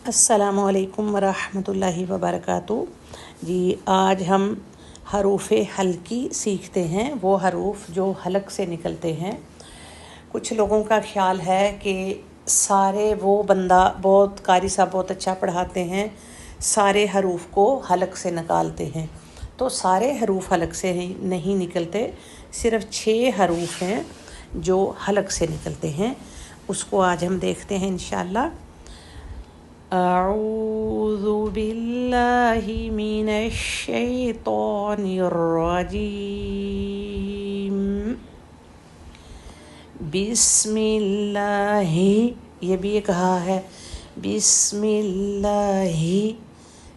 अस्सलामुअलैकुम वरहमतुल्लाहि वबरकातुहू। जी आज हम हरूफ हल्की सीखते हैं, वो हरूफ जो हलक से निकलते हैं। कुछ लोगों का ख्याल है कि सारे वो बंदा बहुत कारी साहब बहुत अच्छा पढ़ाते हैं, सारे हरूफ को हलक से निकालते हैं। तो सारे हरूफ हलक से नहीं निकलते, सिर्फ 6 हरूफ हैं जो हलक से निकलते हैं। उसको आज हम देखते हैं इंशाअल्लाह। अऊज़ु बिल्लाहि मिनश शैतानिर रजीम। बिस्मिल्लाहि, ये भी एक हा है, बिस्मिल्लाहि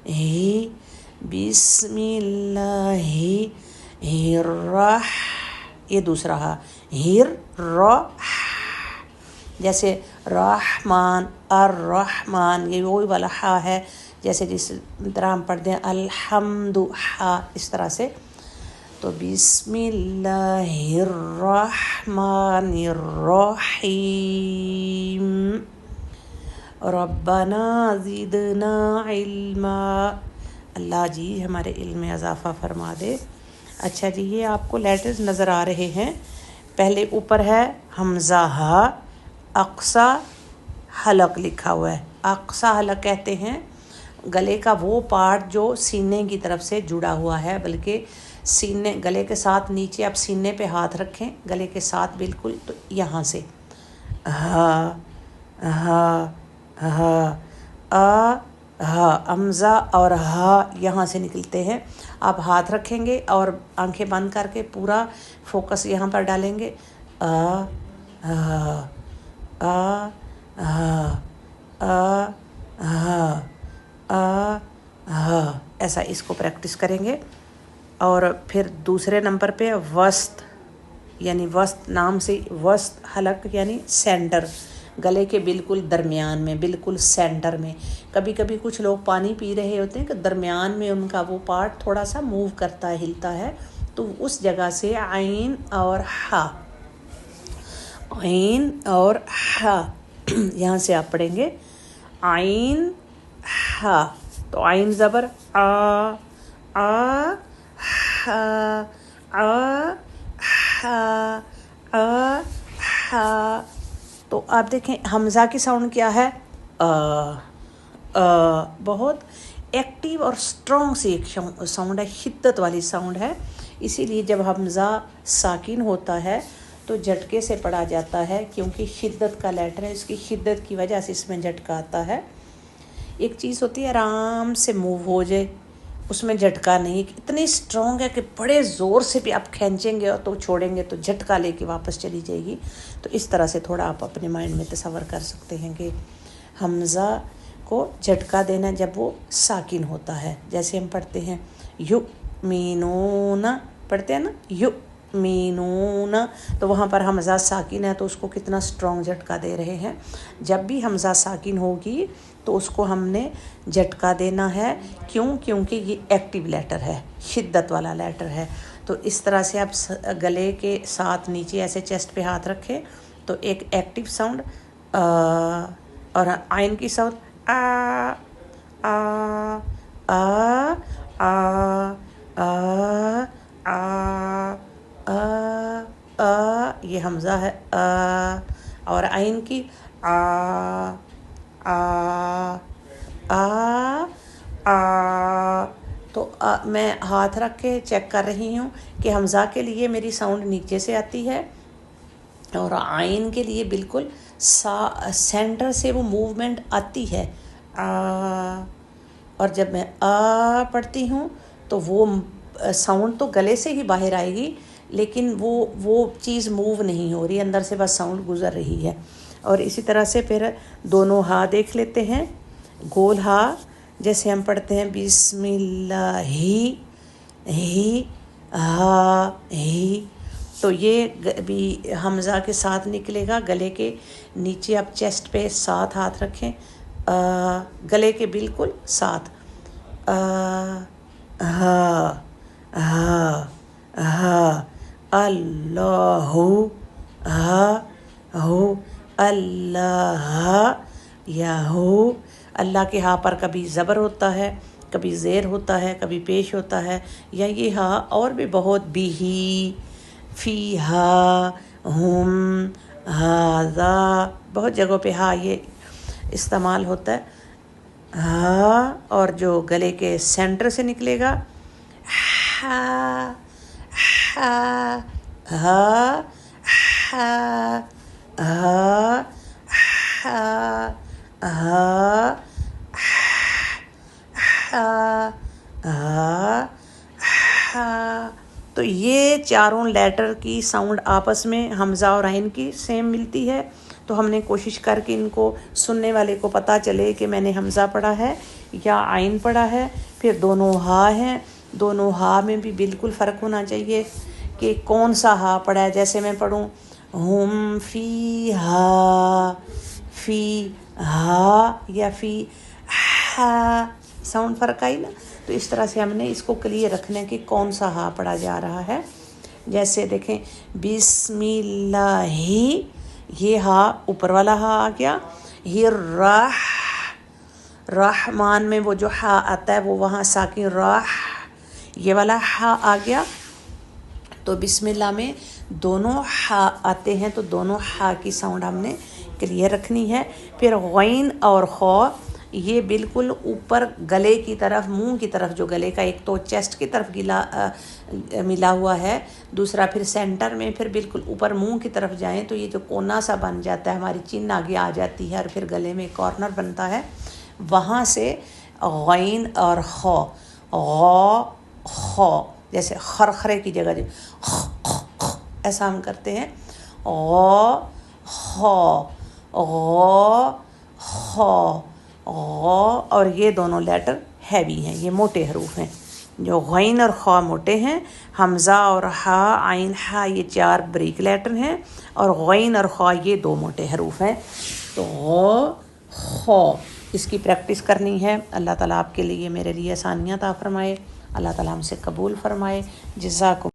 ही, बिस्मिल्लाहि हिर्रह, ये दूसरा हा, हिर्रह। जैसे रहमान और रहमान, ये वही वाला हा है, जैसे जिस तरह हम पढ़ते हैं अल्हम्दु हा, इस तरह से। तो बिस्मिल्लाहिर्रहमानिर्रहीम, रब्बना ज़िदना इल्मा। अल्लाह जी हमारे इल्म में इजाफ़ा फरमा दे। अच्छा जी, ये आपको लेटर्स नज़र आ रहे हैं। पहले ऊपर है हमज़ा हा, अक्सा हलक लिखा हुआ है। अक्सा हलक कहते हैं गले का वो पार्ट जो सीने की तरफ से जुड़ा हुआ है, बल्कि सीने गले के साथ नीचे आप सीने पे हाथ रखें, गले के साथ बिल्कुल, तो यहाँ से हा हा हा हा, हमज़ा और हा यहाँ से निकलते हैं। आप हाथ रखेंगे और आंखें बंद करके पूरा फोकस यहाँ पर डालेंगे। आ हा आ हा आ हा आ हा, ऐसा इसको प्रैक्टिस करेंगे। और फिर दूसरे नंबर पे वस्त, यानी वस्त नाम से, वस्त हलक यानी सेंटर, गले के बिल्कुल दरमियान में, बिल्कुल सेंटर में। कभी कभी कुछ लोग पानी पी रहे होते हैं कि दरमियान में उनका वो पार्ट थोड़ा सा मूव करता है, हिलता है, तो उस जगह से आइन और हा, आइन और हा, यहाँ से आप पढ़ेंगे आइन हा। तो आइन ज़बर आ हा आ हा आ हा। तो आप देखें हमज़ा की साउंड क्या है, बहुत एक्टिव और स्ट्रॉन्ग सी एक साउंड है, शिद्दत वाली साउंड है। इसीलिए जब हमज़ा साकिन होता है तो झटके से पढ़ा जाता है, क्योंकि शिद्दत का लेटर है, इसकी शिद्दत की वजह से इसमें झटका आता है। एक चीज़ होती है आराम से मूव हो जाए, उसमें झटका नहीं। इतनी स्ट्रॉन्ग है कि बड़े ज़ोर से भी आप खींचेंगे तो छोड़ेंगे तो झटका लेके वापस चली जाएगी। तो इस तरह से थोड़ा आप अपने माइंड में तसव्वुर कर सकते हैं कि हमज़ा को झटका देना जब वो साकिन होता है। जैसे हम पढ़ते हैं यु मीनूना, पढ़ते हैं ना यु मीनूना, तो वहाँ पर हमज़ा साकिन है तो उसको कितना स्ट्रॉन्ग झटका दे रहे हैं। जब भी हमज़ा साकिन होगी तो उसको हमने झटका देना है। क्यों? क्योंकि ये एक्टिव लेटर है, शिद्दत वाला लेटर है। तो इस तरह से आप गले के साथ नीचे ऐसे चेस्ट पे हाथ रखें तो एक एक्टिव साउंड, और आइन की साउंड आ आ आ आ आ आ आ आ, ये हमज़ा है आ, और आइन की आ आ आ आ। तो मैं हाथ रख के चेक कर रही हूँ कि हमज़ा के लिए मेरी साउंड नीचे से आती है और आइन के लिए बिल्कुल सेंटर से वो मूवमेंट आती है आ। और जब मैं आ पढ़ती हूँ तो वो साउंड तो गले से ही बाहर आएगी, लेकिन वो चीज़ मूव नहीं हो रही, अंदर से बस साउंड गुज़र रही है। और इसी तरह से फिर दोनों हा देख लेते हैं। गोल हा जैसे हम पढ़ते हैं बिस्मिल्लाही ही हा ही, तो ये भी हमज़ा के साथ निकलेगा। गले के नीचे आप चेस्ट पे साथ हाथ रखें, गले के बिल्कुल साथ, हा हा हा, अल्लाहु हा हो, अल्लाह याहू, اللہ کے ہاں پر کبھی زبر ہوتا ہے، کبھی زیر ہوتا ہے، کبھی پیش ہوتا ہے، یا یہ ہاں اور بھی بہت بھی، فی ہا، ہم، ہاذا، بہت جگہوں پہ ہاں یہ استعمال ہوتا ہے. ہاں اور جو گلے کے سینٹر سے نکلے گا، ہا، ہا، ہا، ہا، ہا، ہا، ہا، ہا، ہا، ہا. تو یہ چاروں لیٹر کی ساؤنڈ آپس میں حمزہ اور عین کی سیم ملتی ہے. تو ہم نے کوشش کر کے ان کو سننے والے کو پتہ چلے کہ میں نے حمزہ پڑھا ہے یا عین پڑھا ہے. پھر دونوں ہا ہیں، دونوں ہا میں بھی بالکل فرق ہونا چاہیے کہ کون سا ہا پڑھا ہے. جیسے میں پڑھوں ہم فی ہا، فی ہا یا فی ہا، ساؤنڈ فرق آئی نا. تو اس طرح سے ہم نے اس کو کلیئر رکھنا ہے کہ کون سا ہا پڑھا جا رہا ہے. جیسے دیکھیں بسم اللہ، یہ ہا اوپر والا ہا آ گیا. یہ رحمان میں وہ جو ہا آتا ہے وہ وہاں ساکن راہ، یہ والا ہا آ گیا. تو بسم اللہ میں دونوں ہا آتے ہیں، تو دونوں ہا کی ساؤنڈ ہم نے کلیئر رکھنی ہے. پھر غین اور خو یہ بالکل اوپر گلے کی طرف، منہ کی طرف، جو گلے کا ایک تو چیسٹ کی طرف ملا ہوا ہے، دوسرا پھر سینٹر میں، پھر بالکل اوپر منہ کی طرف جائیں تو یہ جو کونا سا بن جاتا ہے، ہماری چین آگے آ جاتی ہے اور پھر گلے میں کارنر بنتا ہے، وہاں سے غین اور خو، غو خو، جیسے خرخرے کی جگہ ایسا ہم کرتے ہیں، غو خو، غو خو، غو، اور یہ دونوں لیٹر ہیوی ہیں، یہ موٹے حروف ہیں. جو غین اور خو موٹے ہیں، حمزہ اور ہا، عین، ہا یہ 4 بریک لیٹر ہیں، اور غین اور خو یہ 2 موٹے حروف ہیں. تو غو خو اس کی پریکٹس کرنی ہے. اللہ تعالیٰ آپ کے لیے، میرے لیے آسانیاں عطا فرمائے. اللہ تعالیٰ ہم سے قبول فرمائے. جزاکم